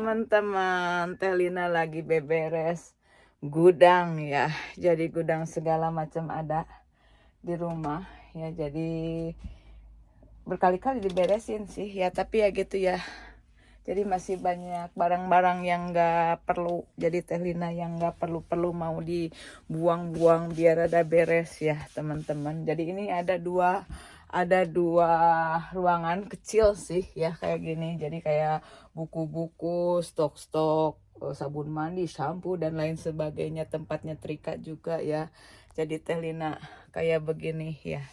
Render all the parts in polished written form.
teman-teman, Teh Lina lagi beberes gudang ya. Jadi gudang segala macam ada di rumah ya. Jadi berkali-kali diberesin sih ya, tapi ya gitu ya. Jadi masih banyak barang-barang yang nggak perlu. Jadi Teh Lina yang nggak perlu-perlu mau dibuang-buang biar ada beres ya teman-teman. Jadi ini ada dua ruangan kecil sih ya kayak gini. Jadi kayak buku-buku, stok-stok, sabun mandi, shampoo dan lain sebagainya. Tempatnya terikat juga ya. Jadi Teh Lina kayak begini ya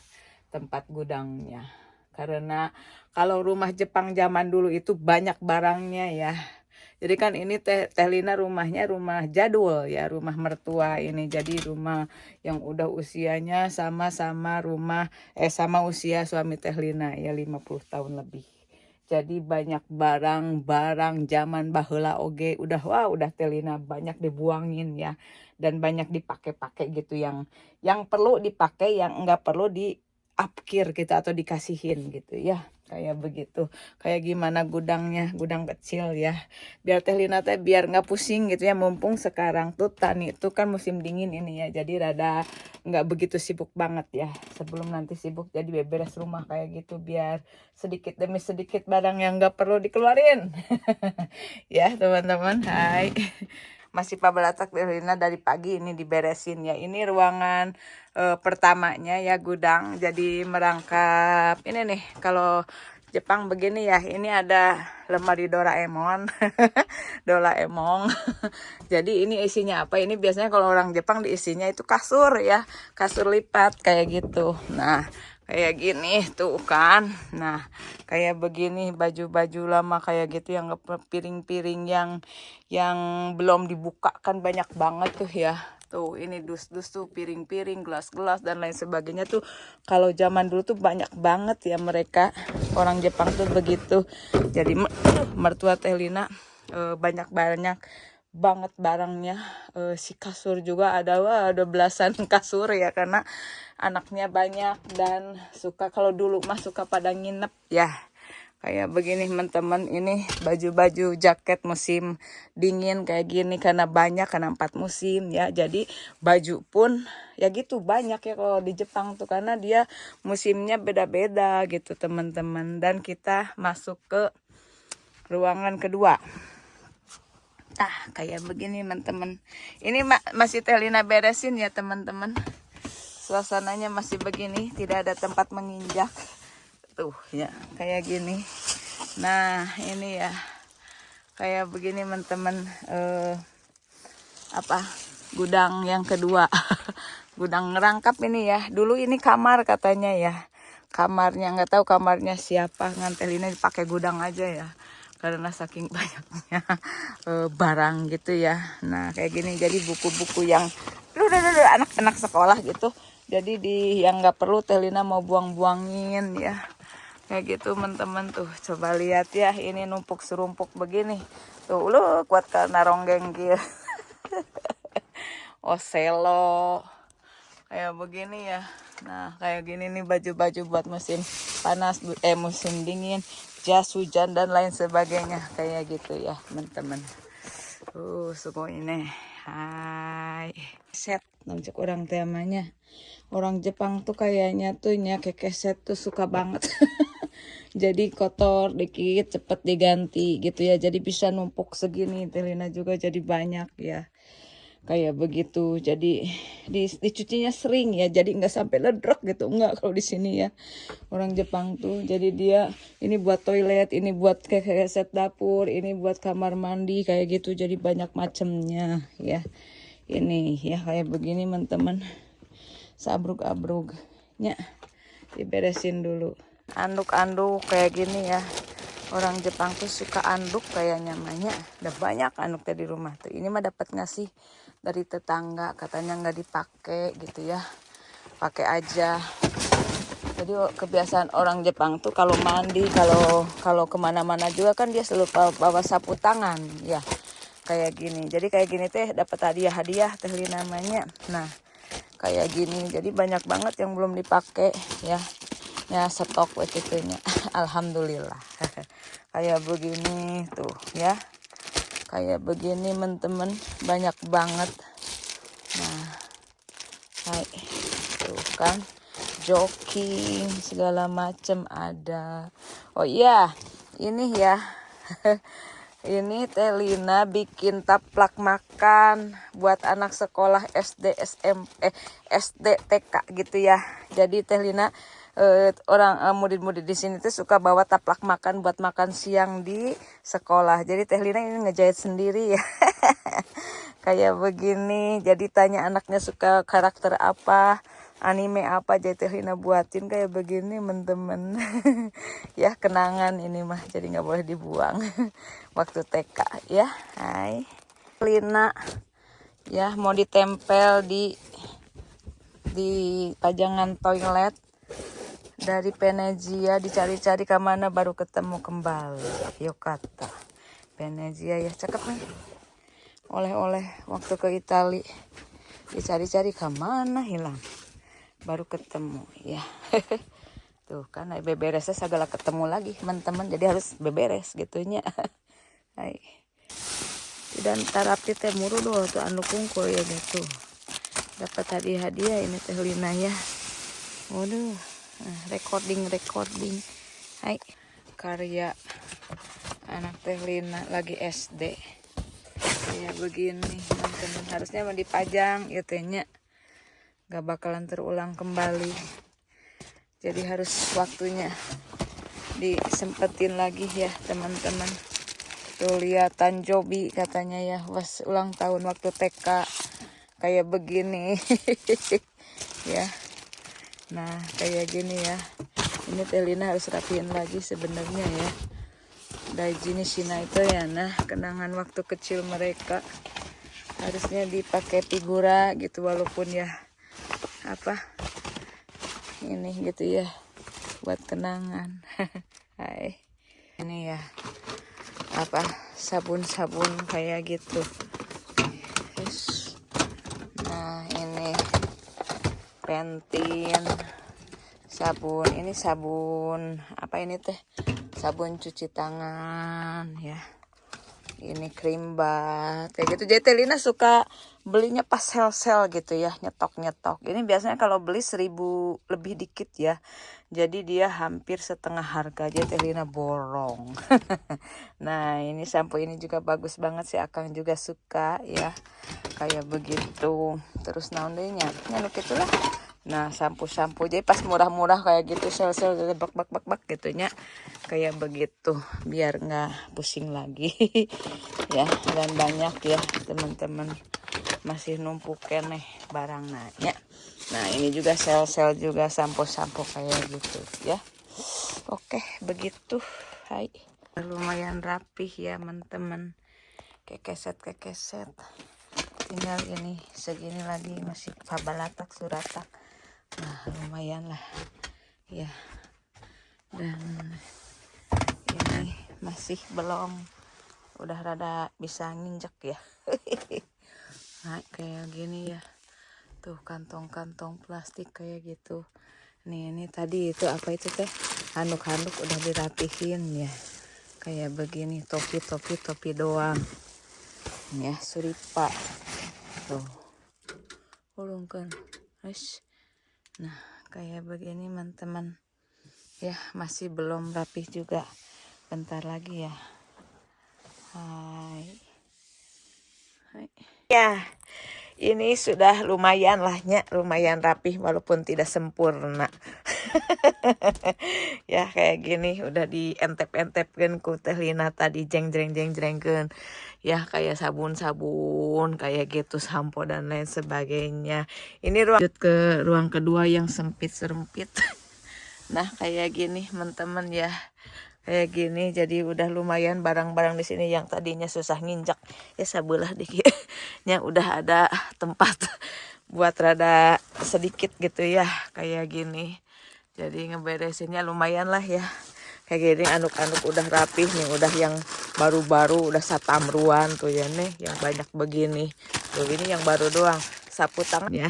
tempat gudangnya. Karena kalau rumah Jepang zaman dulu itu banyak barangnya ya. Jadi kan ini Teh Lina rumahnya rumah jadul ya, rumah mertua ini. Jadi rumah yang udah usianya sama-sama sama usia suami Teh Lina ya 50 tahun lebih. Jadi banyak barang-barang zaman baheula oge udah Teh Lina banyak dibuangin ya, dan banyak dipakai-pakai gitu yang perlu dipakai, yang enggak perlu diapkir gitu atau dikasihin gitu ya. Kayak begitu. Kayak gimana gudangnya, gudang kecil ya. Biar Teh Lina teh biar nggak pusing gitu ya. Mumpung sekarang tuh tani itu kan musim dingin ini ya. Jadi rada nggak begitu sibuk banget ya. Sebelum nanti sibuk jadi beberes rumah kayak gitu. Biar sedikit demi sedikit barang yang nggak perlu dikeluarin. Ya teman-teman, hai. Masih pabalatak Teh Lina dari pagi ini diberesin ya. Ini ruangan pertamanya ya gudang. Jadi merangkap ini nih kalau Jepang begini ya. Ini ada lemari Doraemon. Doraemon. Jadi ini isinya apa? Ini biasanya kalau orang Jepang diisinya itu kasur ya. Kasur lipat kayak gitu. Nah, kayak gini tuh kan. Nah, kayak begini baju-baju lama kayak gitu yang piring-piring yang belum dibuka kan banyak banget tuh ya. Tuh ini dus-dus tuh, piring-piring, gelas-gelas dan lain sebagainya tuh. Kalau zaman dulu tuh banyak banget ya mereka orang Jepang tuh begitu. Jadi mertua Teh Lina banyak-banyak banget barangnya. Si kasur juga ada belasan kasur ya, karena anaknya banyak dan suka, kalau dulu mah suka pada nginep ya. Kayak begini teman-teman, ini baju-baju jaket musim dingin kayak gini karena banyak, karena 4 musim ya. Jadi baju pun ya gitu banyak ya kalau di Jepang tuh, karena dia musimnya beda-beda gitu teman-teman. Dan kita masuk ke ruangan kedua. Kayak begini teman-teman. Ini masih Teh Lina beresin ya teman-teman. Suasananya masih begini, tidak ada tempat menginjak. Tuh ya, kayak gini. Nah, ini ya. Kayak begini teman-teman, gudang yang kedua. Gudang ngerangkap ini ya. Dulu ini kamar katanya ya. Kamarnya nggak tahu kamarnya siapa, ngantelin dipakai gudang aja ya. Karena saking banyaknya barang gitu ya. Nah, kayak gini jadi buku-buku yang anak-anak sekolah gitu. Jadi yang nggak perlu Teh Lina mau buang-buangin ya. Kayak gitu teman-teman tuh. Coba lihat ya, ini numpuk serumpuk begini. Tuh lu kuat karena ronggeng gitu. Oselo. Kayak begini ya. Nah, kayak gini nih baju-baju buat musim panas, musim dingin, jas hujan dan lain sebagainya. Kayak gitu ya, teman-teman. Semua ini. Hai. Set, namcuk orang temanya. Orang Jepang tuh kayaknya tuh keset tuh suka banget. Jadi kotor dikit cepet diganti gitu ya. Jadi bisa numpuk segini. Teh Lina juga jadi banyak ya. Kayak begitu. Jadi dicucinya sering ya. Jadi nggak sampai ledrok gitu. Enggak kalau di sini ya. Orang Jepang tuh. Jadi dia ini buat toilet, ini buat keset dapur, ini buat kamar mandi kayak gitu. Jadi banyak macamnya ya. Ini ya kayak begini teman-teman. Sabruk-abruknya diberesin dulu. Anduk-anduk kayak gini ya. Orang Jepang tuh suka anduk kayaknya namanya. Udah banyak anduk di rumah tuh. Ini mah dapat ngasih dari tetangga, katanya nggak dipakai gitu ya. Pakai aja. Jadi kebiasaan orang Jepang tuh kalau mandi, kalau kemana-mana juga kan dia selalu bawa sapu tangan ya. Kayak gini. Jadi kayak gini teh dapat hadiah Teh Lina namanya. Nah, kayak gini. Jadi banyak banget yang belum dipakai ya. Ya stok itunya. Alhamdulillah. Kayak begini tuh ya. kayak begini teman-teman, banyak banget. Nah, hai, tuh kan, jogging segala macam ada. Oh iya, ini ya. Ini Teh Lina bikin taplak makan buat anak sekolah SD, SMP, SD, TK gitu ya. Jadi Teh Lina murid-murid di sini tuh suka bawa taplak makan buat makan siang di sekolah. Jadi Teh Lina ini ngejahit sendiri ya. Kayak begini. Jadi tanya anaknya suka karakter apa, anime apa, jadi Teh Lina buatin kayak begini teman-teman. Ya kenangan ini mah, jadi nggak boleh dibuang. Waktu TK ya. Hai Lina ya, mau ditempel di pajangan toilet dari Venezia, dicari-cari ke mana baru ketemu kembali. Yuk kata Venezia ya, cakep nih. Oleh-oleh waktu ke Itali, dicari-cari ke mana hilang, baru ketemu ya. Tuh kan beberesnya segala ketemu lagi teman-teman, jadi harus beberes gitunya. Hai. Dan terapi teh muru doh tuh anu kungkul ya gitu. Dapat hadiah ini Teh Lina ya. Waduh, recording. Hai. Karya anak Teh Lina lagi SD. Ya begini teman-teman, harusnya mau dipajang ya tehnya. Gak bakalan terulang kembali. Jadi harus waktunya disempetin lagi ya teman-teman. Tuh lihatan Jobi katanya ya, was ulang tahun waktu TK kayak begini. Ya. Nah, kayak gini ya. Ini Teh Lina harus rapiin lagi sebenarnya ya. Daijini Shina itu ya, nah kenangan waktu kecil mereka. Harusnya dipakai figura gitu walaupun ya apa? Ini gitu ya. Buat kenangan. Hai. Ini ya. Apa sabun-sabun kayak gitu. Nah ini Pentin, sabun, ini sabun apa ini teh, sabun cuci tangan ya, ini krim bat kayak gitu. Jadi Teh Lina suka belinya pas sel-sel gitu ya, nyetok. Ini biasanya kalau beli 1.000 lebih dikit ya, jadi dia hampir setengah harga. Jadi Teh Lina borong. Nah ini sampo ini juga bagus banget sih, Akang juga suka ya, kayak begitu. Terus naonnya nyaluk itulah. Nah sampo jadi pas murah-murah kayak gitu, sel-sel bak gitunya kayak begitu, biar nggak pusing lagi. Ya, dan banyak ya teman-teman, masih numpuk keneh barang nanya. Nah ini juga sel-sel juga, sampo kayak gitu ya. Oke begitu. Hai, lumayan rapih ya teman-teman, kekeset. Tinggal ini segini lagi, masih pabalatak suratak. Nah lumayan lah ya. Dan ini masih belum, udah rada bisa nginjek ya. Nah kayak gini ya. Tuh kantong-kantong plastik kayak gitu. Nih ini tadi itu apa itu teh, handuk-handuk udah dirapihin ya. Kayak begini, topi doang. Ya suripa. Tuh. Ulungkan. Nah, kayak begini teman-teman. Ya, masih belum rapih juga. Bentar lagi ya. Hai. Ya, ini sudah lumayan lahnya, lumayan rapih walaupun tidak sempurna. Ya, kayak gini udah dientep-entepkeun ku Teh Lina tadi, jeng-jreng-kan. Ya, kayak sabun-sabun, kayak gitu, sampo dan lain sebagainya. Ini lanjut ke ruang kedua yang sempit-sempit. Nah, kayak gini teman-teman ya. Kayak gini, jadi udah lumayan barang-barang di sini yang tadinya susah nginjak ya sabelah dikit. Ya udah ada tempat buat rada sedikit gitu ya, kayak gini. Jadi ngeberesinnya lumayan lah ya. Kayak gini anduk-anduk udah rapih nih, udah yang baru-baru udah satamruan tuh ya nih, yang banyak begini. Tuh ini yang baru doang, sapu tangan ya.